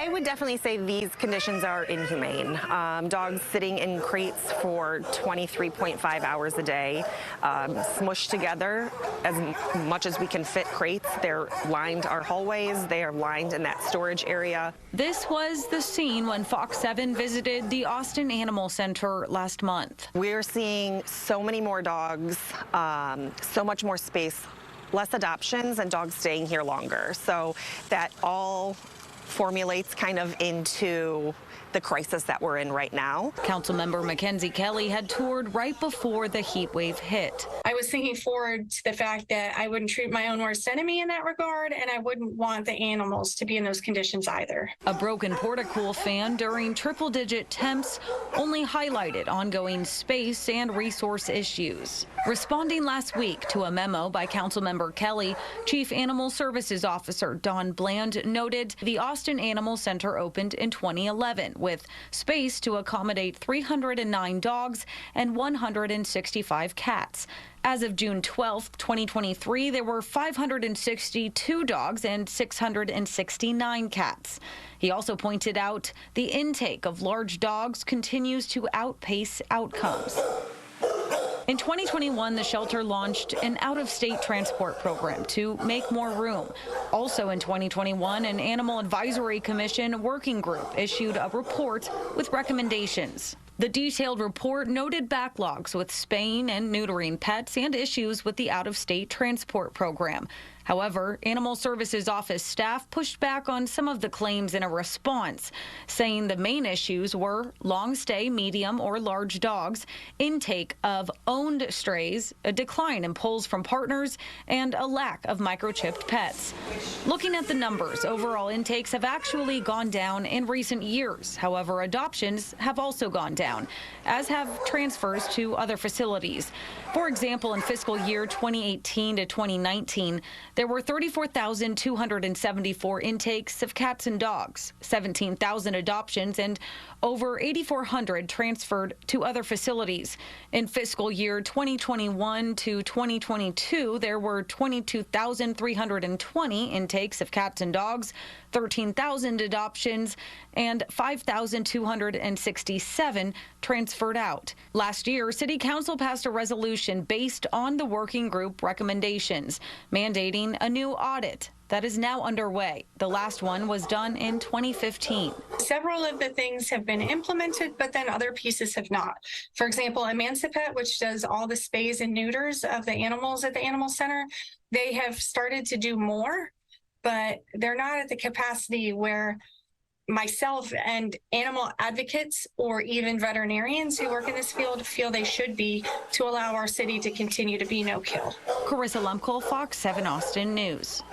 I would definitely say these conditions are inhumane. Dogs sitting in crates for 23.5 hours a day, smushed together as much as we can fit crates. They're lined our hallways. They are lined in that storage area. This was the scene when Fox 7 visited the Austin Animal Center last month. We're seeing so many more dogs, so much more space, less adoptions, and dogs staying here longer. So that all formulates kind of into the crisis that we're in right now. Councilmember Mackenzie Kelly had toured right before the heat wave hit. I was thinking forward to the fact that I wouldn't treat my own worst enemy in that regard, and I wouldn't want the animals to be in those conditions either. A broken Portacool fan during triple-digit temps only highlighted ongoing space and resource issues. Responding last week to a memo by Councilmember Kelly, Chief Animal Services Officer Don Bland noted the Austin Animal Center opened in 2011 with space to accommodate 309 dogs and 165 cats. As of June 12, 2023, there were 562 dogs and 669 cats. He also pointed out the intake of large dogs continues to outpace outcomes. In 2021, the shelter launched an out-of-state transport program to make more room. Also in 2021, an Animal Advisory Commission working group issued a report with recommendations. The detailed report noted backlogs with spaying and neutering pets and issues with the out-of-state transport program. However, Animal Services Office staff pushed back on some of the claims in a response, saying the main issues were long stay, medium or large dogs, intake of owned strays, a decline in pulls from partners, and a lack of microchipped pets. Looking at the numbers, overall intakes have actually gone down in recent years. However, adoptions have also gone down, as have transfers to other facilities. For example, in fiscal year 2018 to 2019, there were 34,274 intakes of cats and dogs, 17,000 adoptions, and over 8,400 transferred to other facilities. In fiscal year 2021 to 2022, there were 22,320 intakes of cats and dogs, 13,000 adoptions, and 5,267 transferred out. Last year, City Council passed a resolution based on the working group recommendations, mandating a new audit that is now underway. The last one was done in 2015. Several of the things have been implemented, but then other pieces have not. For example, Emancipet, which does all the spays and neuters of the animals at the animal center, they have started to do more, but they're not at the capacity where myself and animal advocates or even veterinarians who work in this field feel they should be to allow our city to continue to be no kill. Carissa Lemkel, Fox 7 Austin News.